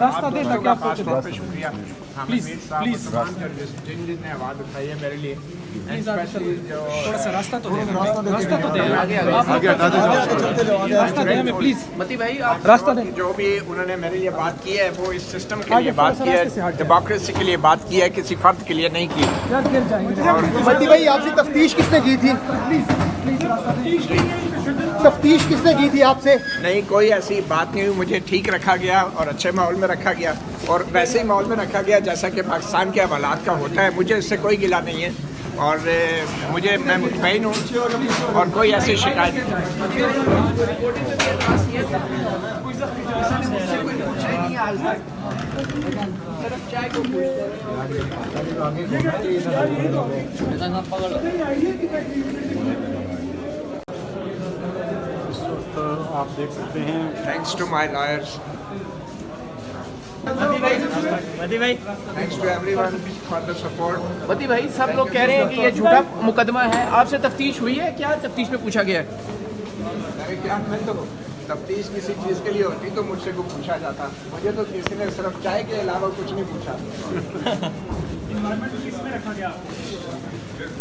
रास्ता दे ताकि आप पहुंचे। शुक्रिया प्लीज प्लीज जिन आवाज़ उठाई है मेरे लिए, थोड़ा सा रास्ता तो दे, रास्ता तो दे, रास्ता दे हमें प्लीज। मती भाई रास्ता दे। जो भी उन्होंने मेरे लिए बात की है वो इस सिस्टम के लिए बात की है, डेमोक्रेसी के लिए बात की है, किसी फर्द के लिए नहीं की। यार गिर जाएंगे। मती भाई आपसे तफ्तीश किसने की थी? तफ्तीश किसने की थी आपसे? नहीं, कोई ऐसी बात नहीं हुई। मुझे ठीक रखा गया और अच्छे माहौल में रखा गया और वैसे ही माहौल में रखा गया जैसा कि पाकिस्तान के हवालात का होता है। मुझे इससे कोई गिला नहीं है और मैं मुतमईन हूँ और कोई ऐसी शिकायत आप देख सकते हैं। Thanks to my lawyers, thanks to everyone for the support. मती भाई सब लोग कह रहे हैं कि ये झूठा मुकदमा है, आपसे तफ्तीश हुई है? क्या तफ्तीश में पूछा गया है? क्या मैं तो तफ्तीश किसी चीज़ के लिए होती तो मुझसे को पूछा जाता, मुझे तो किसी ने सिर्फ चाय के अलावा कुछ नहीं पूछा।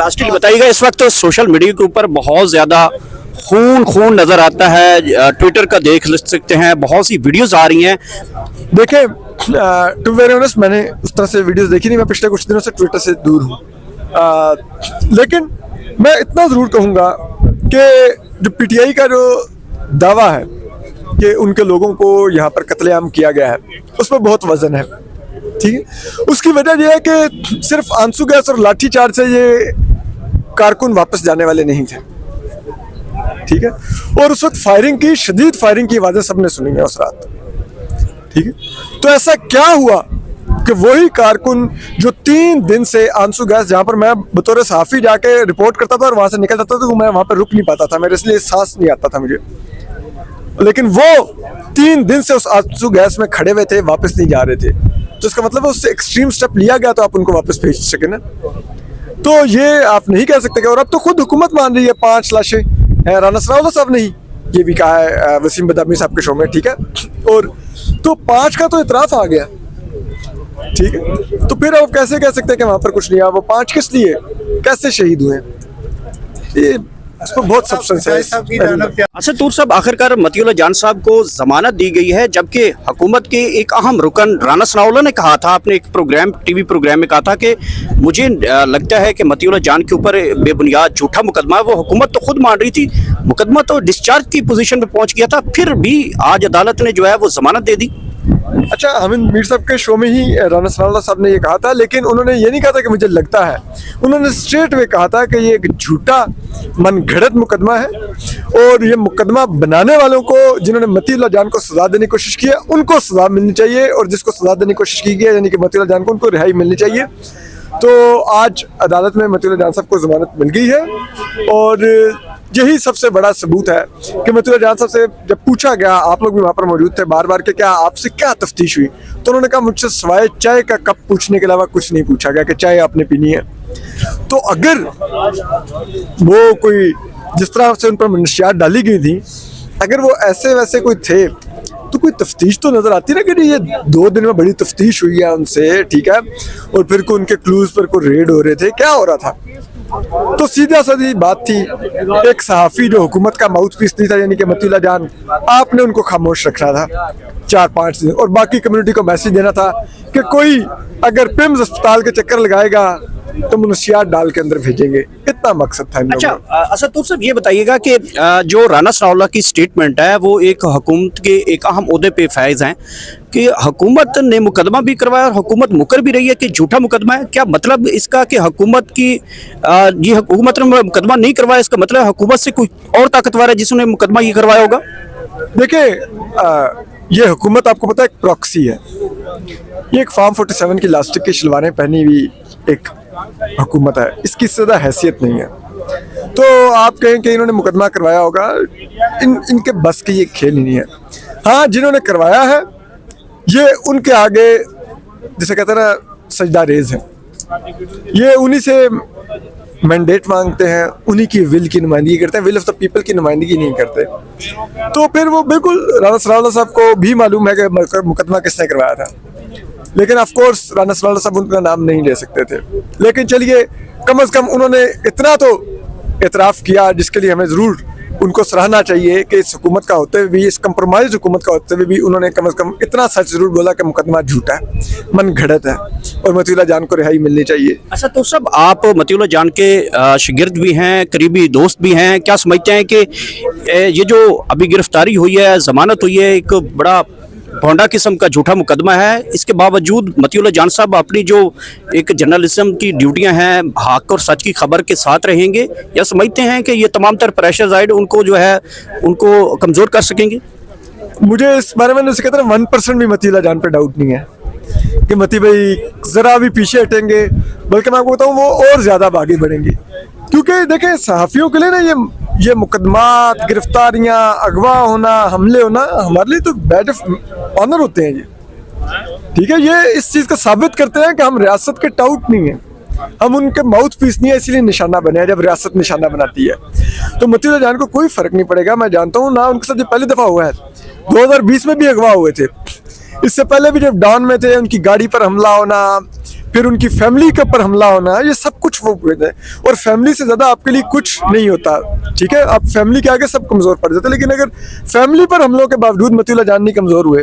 लास्टली बताइएगा, इस वक्त सोशल मीडिया के ऊपर बहुत ज़्यादा खून नज़र आता है, ट्विटर का देख सकते हैं, बहुत सी वीडियोस आ रही हैं। देखें, टू वेरी ऑनेस्ट मैंने उस तरह से वीडियोस देखी नहीं, मैं पिछले कुछ दिनों से ट्विटर से दूर हूँ, लेकिन मैं इतना ज़रूर कहूँगा कि जो पीटीआई का जो दावा है कि उनके लोगों को यहाँ पर कत्लेआम किया गया है, उसमें बहुत वजन है। ठीक है, उसकी वजह यह है कि सिर्फ आंसू गैस और लाठीचार्ज से ये कारकुन वापस जाने वाले नहीं थे। ठीक है, और उस वक्त शदीद फायरिंग की आवाज़ें सबने सुनी है उस रात। ठीक है, तो ऐसा क्या हुआ कि वही कारकुन जो 3 दिन से आंसू गैस, जहाँ पर मैं बतौर सहाफ़ी जाके रिपोर्ट करता था और वहाँ से निकल जाता था, तो मैं वहाँ पर रुक नहीं पाता था, मेरे इसलिए सांस नहीं आता था मुझे, लेकिन वो 3 दिन से उस आंसू गैस में खड़े हुए थे, वापस नहीं जा रहे थे। तो इसका मतलब है उससे एक्सट्रीम स्टेप लिया गया तो आप उनको वापस भेज सके ना। तो ये आप नहीं कह सकते कि, और अब तो खुद हुकूमत मान रही है 5 लाशें हैं, राना सनाउल्लाह साहब ने ही ये भी कहा है वसीम बदामी साहब के शो में। ठीक है, और तो 5 का तो इतराफ़ आ गया। ठीक है, तो फिर आप कैसे कह सकते हैं कि वहाँ पर कुछ नहीं हुआ? वो 5 किस लिए, कैसे शहीद हुए? ये इसमें बहुत सब्सटेंस है। असद तूर साहब, आखिरकार मतीउल्लाह जान साहब को जमानत दी गई है, जबकि हुकूमत के एक अहम रुकन राना सनाउल्लाह ने कहा था, आपने एक टीवी प्रोग्राम में कहा था कि मुझे लगता है कि मतीउल्लाह जान के ऊपर बेबुनियाद झूठा मुकदमा है। वो हुकूमत तो खुद मान रही थी, मुकदमा तो डिस्चार्ज की पोजीशन पे पहुंच गया था, फिर भी आज अदालत ने जो है वो जमानत दे दी। अच्छा, हमीद मीर साहब के शो में ही राना सनाउल्लाह साहब ने ये कहा था, लेकिन उन्होंने ये नहीं कहा था कि मुझे लगता है, उन्होंने स्ट्रेट वे कहा था कि ये एक झूठा मनगढ़ंत मुकदमा है और ये मुकदमा बनाने वालों को, जिन्होंने मतीउल्लाह जान को सजा देने की कोशिश की है, उनको सजा मिलनी चाहिए, और जिसको सजा देने की कोशिश की गई है यानी कि मतीउल्लाह जान को, उनको रिहाई मिलनी चाहिए। तो आज अदालत में मतीउल्लाह जान साहब को जमानत मिल गई है और यही सबसे बड़ा सबूत है कि मतीउल्लाह जान साहब से जब पूछा गया, आप लोग भी वहाँ पर मौजूद थे, बार बार के क्या आपसे क्या तफ्तीश हुई, तो उन्होंने कहा मुझसे सिवाय चाय का कप पूछने के अलावा कुछ नहीं पूछा गया कि चाय आपने पीनी है। तो अगर वो कोई जिस तरह से उन पर मनशियात डाली गई थी, अगर वो ऐसे वैसे कोई थे तो कोई तफ्तीश तो नज़र आती ना कि ये 2 दिन में बड़ी तफ्तीश हुई है उनसे। ठीक है, और फिर को उनके क्लूज पर कोई रेड हो रहे थे, क्या हो रहा था? तो सीधा साधी बात थी, एक सहाफ़ी जो हुकूमत का माउथ पीस नहीं था यानी कि मतीउल्लाह जान, आपने उनको खामोश रखना था 4-5 दिन और बाकी कम्युनिटी को मैसेज देना था कि कोई अगर पिम्स अस्पताल के चक्कर लगाएगा तो मनशियात डाल के अंदर भेजेंगे, इतना मकसद था। अच्छा, असद तूर साहब ये बताइएगा कि जो राना सनाउल्लाह की स्टेटमेंट है वो एक हुकूमत के एक अहम ओहदे पे फायज हैं कि हुकूमत ने मुकदमा भी करवाया और हुकूमत मुकर भी रही है कि झूठा मुकदमा है। क्या मतलब इसका कि हुकूमत की ये हुकूमत ने मुकदमा नहीं करवाया, इसका मतलब हुकूमत से कोई और ताकतवर है जिसने मुकदमा ये करवाया होगा? देखिए, ये हुकूमत आपको पता है एक प्रॉक्सी है, ये एक फॉर्म 47 की लास्टिक की शलवारें पहनी हुई एक हुकूमत है, इसकी ज़्यादा हैसियत नहीं है। तो आप कहें कि इन्होंने मुकदमा करवाया होगा, इनके बस की ये खेल ही नहीं है। हाँ, जिन्होंने करवाया है ये उनके आगे जिसे कहते हैं ना सजदा रेज है, ये उन्हीं से मैंडेट मांगते हैं, उन्हीं की विल की नुमाइंदगी करते हैं, विल ऑफ द पीपल की नुमाइंदगी नहीं करते। तो फिर वो बिल्कुल राना सनाउल्लाह साहब को भी मालूम है कि मुकदमा किसने करवाया था, लेकिन ऑफ कोर्स राना सनाउल्लाह साहब उनका नाम नहीं ले सकते थे। लेकिन चलिए, कम से कम उन्होंने इतना तो एतराफ़ किया जिसके लिए हमें ज़रूर उनको सराहना चाहिए कि इस हुकूमत का होते हुए भी, इस कंप्रोमाइज हुकूमत का होते हुए भी उन्होंने कम से कम इतना सच जरूर बोला कि मुकदमा झूठा है, मन घड़त है और मतीउल्लाह जान को रिहाई मिलनी चाहिए। अच्छा, तो सब आप मतीउल्लाह जान के शागिर्द भी हैं, करीबी दोस्त भी हैं, क्या समझते हैं कि ये जो अभी गिरफ्तारी हुई है, जमानत हुई है, एक बड़ा भोंडा किस्म का झूठा मुकदमा है, इसके बावजूद मतीउल्लाह जान साहब अपनी जो एक जर्नलिज्म की ड्यूटियां हैं, हक और सच की खबर के साथ रहेंगे, या समझते हैं कि ये तमाम तर प्रेशर जाइड उनको जो है उनको कमज़ोर कर सकेंगे? मुझे इस बारे में जैसे कहते हैं 1% भी मतीउल्लाह जान पे डाउट नहीं है कि मती भाई ज़रा भी पीछे हटेंगे, बल्कि मैं आपको बताऊँ वो और ज़्यादा आगे बढ़ेंगे। क्योंकि देखें, सहाफ़ियों के लिए ना ये मुकदमात, गिरफ्तारियाँ, अगवा होना, हमले होना हमारे लिए तो बैड ऑनर होते हैं। ये ठीक है, ये इस चीज़ का साबित करते हैं कि हम रियासत के टाउट नहीं हैं, हम उनके माउथ पीस नहीं है, इसीलिए निशाना बने हैं जब रियासत निशाना बनाती है। तो मतीउल्लाह जान को कोई फ़र्क नहीं पड़ेगा। मैं जानता हूँ ना, उनके साथ ये पहली दफ़ा हुआ है, 2020 में भी अगवा हुए थे, इससे पहले भी जब डॉन में थे उनकी गाड़ी पर हमला होना, फिर उनकी फैमिली के ऊपर हमला होना, ये सब कुछ वो हुए थे। और फैमिली से ज़्यादा आपके लिए कुछ नहीं होता, ठीक है, आप फैमिली के आगे सब कमज़ोर पड़ जाते। लेकिन अगर फैमिली पर हमलों के बावजूद मतीउल्लाह जान नहीं कमज़ोर हुए,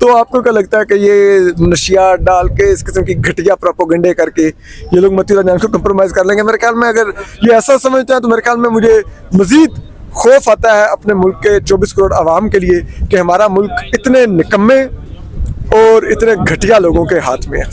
तो आपको क्या लगता है कि ये नशिया डाल के, इस किस्म की घटिया प्रोपोगंडे करके ये लोग मतीउल्लाह जान को कंप्रोमाइज़ कर लेंगे? मेरे ख्याल में अगर ये ऐसा समझते हैं तो मेरे ख्याल में मुझे मज़ीद खौफ आता है अपने मुल्क के 24 करोड़ आवाम के लिए कि हमारा मुल्क इतने निकम्मे और इतने घटिया लोगों के हाथ में है।